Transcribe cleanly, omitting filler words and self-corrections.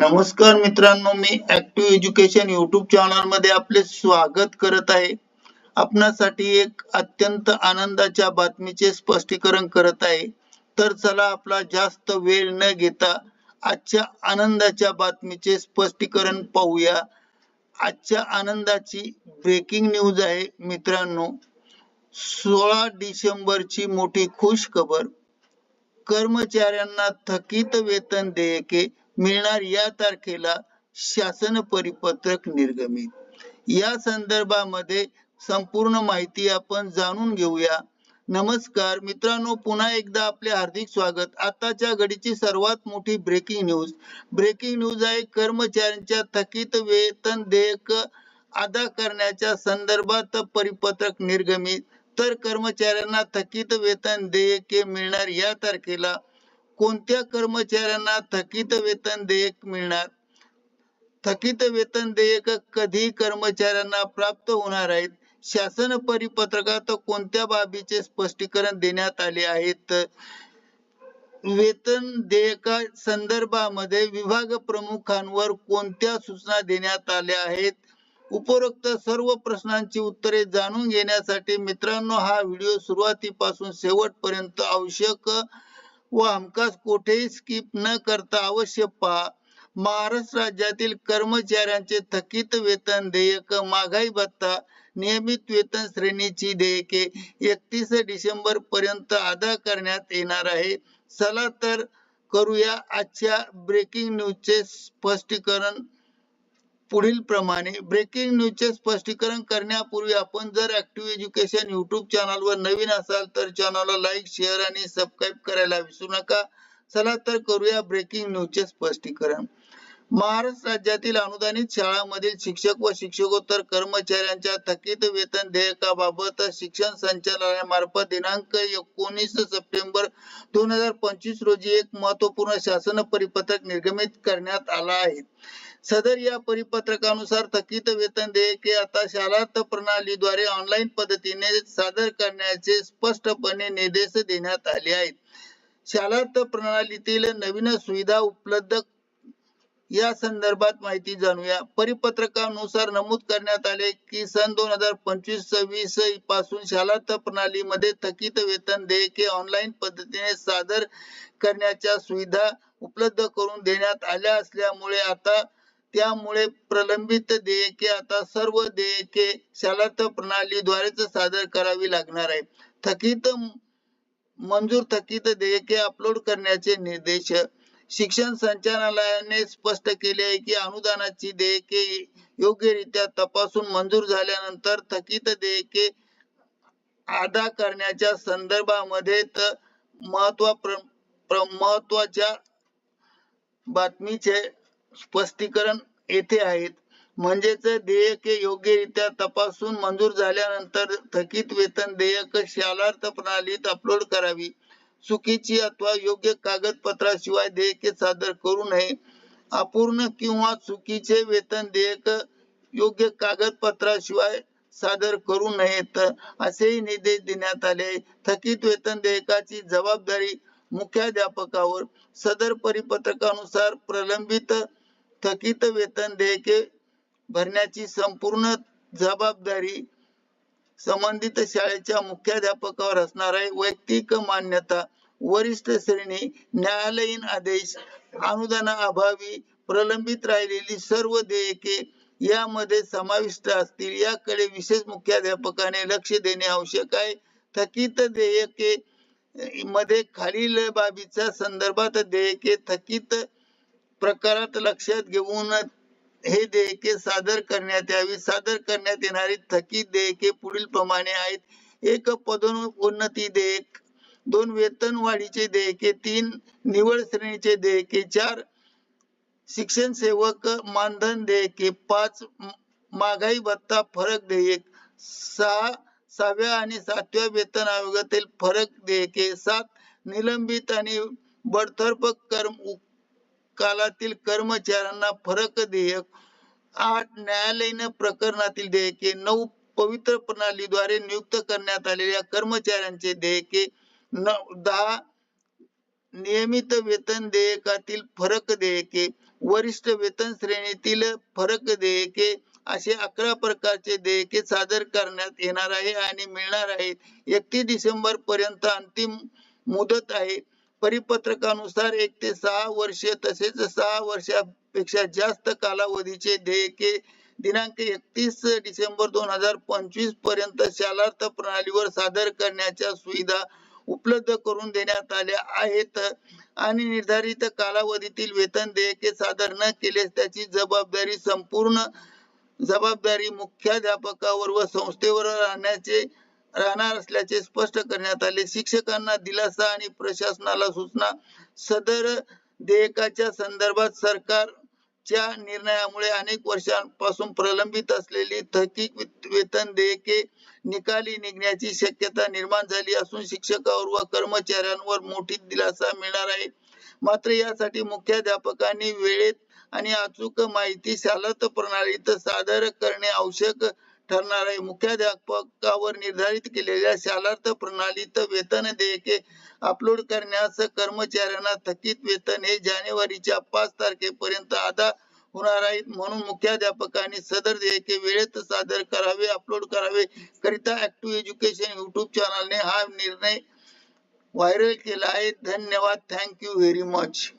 नमस्कार मित्रांनो, मी active education YouTube channel मध्ये आपले स्वागत करत आहे. आपणासाठी एक अत्यंत आनंदाच्या बातमीचे स्पष्टीकरण करत आहे. तर चला आपला जास्त वेळ न घेता आजच्या आनंदाच्या बातमीचे स्पष्टीकरण पाहूया. आजच्या आनंदाची ब्रेकिंग न्यूज आहे मित्रांनो. 16 डिसेंबरची मोठी खुश खबर. कर्मचाऱ्यांना थकीत वेतन देयके मिळणार या तारखेला शासन परिपत्रक निर्गमित. या संदर्भामध्ये संपूर्ण माहिती आपण जाणून घेऊया. नमस्कार मित्रांनो, पुन्हा एकदा आपले हार्दिक स्वागत. आताच्या घडीची सर्वात मोठी ब्रेकिंग न्यूज आहे. कर्मचाऱ्यांच्या थकीत वेतन देयक अदा करण्याच्या संदर्भात परिपत्रक निर्गमित. तर कर्मचाऱ्यांना थकीत वेतन देयके मिळणार या तारखेला कोणत्या कर्मचाऱ्यांना थकीत वेतन देयक मिळणार, थकीत वेतन देयक कधी कर्मचाऱ्यांना प्राप्त होणार आहेत, शासन परिपत्रकात कोणत्या बाबीचे स्पष्टीकरण देण्यात आले आहेत, वेतन देयका संदर्भामध्ये विभाग प्रमुखांवर कोणत्या सूचना देण्यात आल्या आहेत. उपरोक्त सर्व प्रश्नांची उत्तरे जाणून घेण्यासाठी मित्रांनो हा व्हिडिओ सुरुवातीपासून शेवटपर्यंत आवश्यक व हमखास कुठेही स्किप न करता अवश्य पहा. महाराष्ट्र राज्यातील कर्मचाऱ्यांचे थकीत वेतन देयक, महागाई भत्ता, नियमित वेतन श्रेणीची देयके 31 डिसेंबर पर्यंत अदा करण्यात येणार आहे. चला तर करूया आजच्या ब्रेकिंग न्यूजचे स्पष्टीकरण. पुढील प्रमाणे ब्रेकिंग न्यूजचे स्पष्टीकरण करण्यापूर्वी आपण जर ऍक्टिव्ह एज्युकेशन युट्यूब चॅनलवर नवीन असाल तर चॅनलला लाईक, शेअर आणि सबस्क्राईब करायला विसरू नका. चला तर करूया ब्रेकिंग न्यूजचे स्पष्टीकरण. महाराष्ट्र राज्यातील अनुदानित शाळांमधील शिक्षक व शिक्षकोत्तर कर्मचाऱ्यांच्या थकीत वेतन देयकाबाबत शिक्षण संचालनालयामार्फत दिनांक 19 सप्टेंबर 2025 रोजी एक महत्वपूर्ण शासन परिपत्रक निर्गमित करण्यात आला आहे. सदर या परिपत्रकानुसार थकीत वेतन देयके आता शालार्थ प्रणालीद्वारे ऑनलाईन पद्धतीने सादर करण्याचे स्पष्टपणे निर्देश देण्यात आले आहेत. शालार्थ प्रणालीतील नवीन सुविधा उपलब्ध या संदर्भात माहिती जाणूया. परिपत्रकानुसार नमूद करण्यात आले की सन 2025-26 पासून शालार्थ प्रणालीमध्ये थकीत वेतन देयके ऑनलाईन पद्धतीने सादर करण्याच्या सुविधा उपलब्ध करून देण्यात आल्या असल्यामुळे त्यामुळे प्रलंबित देयके आता सर्व देयके शालार्थ प्रणालीद्वारेच सादर करावी लागणार आहे. थकीत देयके अपलोड करण्याचे निर्देश. शिक्षण संचालनालयाने स्पष्ट केले आहे की अनुदानाची देयके योग्यरित्या तपासून मंजूर झाल्यानंतर थकीत देयके अदा करण्याच्या संदर्भामध्ये महत्वाच्या बातमीचे स्पष्टीकरण येथे आहेत. म्हणजेच देयके योग्यरित्या तपासून मंजूर झाल्यानंतर थकीत वेतन देयक शालार्थ प्रणालीत अपलोड करावी. चुकीची अथवा योग्य कागदपत्राशिवाय देयके सादर करू नये. अपूर्ण किंवा चुकीचे वेतन देयक योग्य कागदपत्राशिवाय सादर करू नयेत असेही निर्देश देण्यात आले. थकीत वेतन देयकाची जबाबदारी मुख्याध्यापकावर. सदर परिपत्रकानुसार प्रलंबित थकीत वेतन देयके भरण्याची संपूर्ण जबाबदारी संबंधित शाळेच्या मुख्याध्यापकावर असणार आहे. वैयक्तिक मान्यता, वरिष्ठ श्रेणी, न्यायालयीन आदेश, अनुदानाअभावी प्रलंबित राहिलेली सर्व देयके यामध्ये समाविष्ट असतील याकडे विशेष मुख्याध्यापकाने लक्ष देणे आवश्यक आहे. थकीत देयके मध्ये खालील बाबीच्या संदर्भात देयके थकीत प्रकारात लक्षात घेऊन हे देयके सादर करण्यात यावी. सादर करण्यात येणारी थकीत देयके पुढील प्रमाणे आहेत. 1. पदोन्नती देयक. 2. वेतन वाढीचे देयके. 3. निवड श्रेणीचे देयके. 4. शिक्षण सेवक मानधन देयके. 5. महागाई भत्ता फरक देयक. 6. 6व्या आणि 7व्या वेतन आयोगातील फरक देयके. 7. निलंबित आणि बडतर्फ कालातील कर्मचाऱ्यांना फरक देयक. 8. न्यायालयीन प्रकरणातील देयके. 9. पवित्र प्रणालीद्वारे नियुक्त करण्यात आलेल्या कर्मचाऱ्यांचे देयके. 10. नियमित वेतन देयकातील फरक देयके. वरिष्ठ वेतन श्रेणीतील फरक देयके असे 11 प्रकारचे देयके सादर करण्यात येणार आहे आणि मिळणार आहेत. 31 डिसेंबर पर्यंत अंतिम मुदत आहे. परिपत्रकानुसार 1 ते 6 वर्षे तसेच 6 वर्षापेक्षा जास्त कालावधीचे देयके दिनांक 31 डिसेंबर 2025 पर्यंत शालार्थ प्रणालीवर सादर करण्याच्या सुविधा उपलब्ध करून देण्यात आल्या आहेत आणि निर्धारित कालावधीतील वेतन देयके सादर न केल्यास त्याची जबाबदारी मुख्याध्यापकावर व संस्थेवर राहणार असल्याचे स्पष्ट करण्यात आले. शिक्षकांना दिलासा आणि प्रशासनाला सूचना. सदर देयकाच्या संदर्भात सरकारच्या निर्णयामुळे अनेक वर्षांपासून प्रलंबित असलेली थकीत वेतन देयके निकाली निघण्याची शक्यता निर्माण झाली असून शिक्षकांवर व कर्मचाऱ्यांवर मोठी दिलासा मिळणार आहे. मात्र यासाठी मुख्याध्यापकांनी वेळेत आणि अचूक माहिती शालार्थ प्रणालीत सादर करणे आवश्यक ठरणार आहे. मुख्याध्यापकावर निर्धारित केलेल्या शालार्थ प्रणालीत वेतन देयके अपलोड करण्यास कर्मचाऱ्यांना थकीत वेतन हे जानेवारीच्या 5 तारखेपर्यंत अदा होणार आहे. म्हणून मुख्याध्यापकांनी सदर देयके वेळेत सादर करावे, अपलोड करावे. करिता ऍक्टिव्ह एज्युकेशन युट्यूब चॅनलने हा निर्णय व्हायरल केला आहे. धन्यवाद. Thank you very much.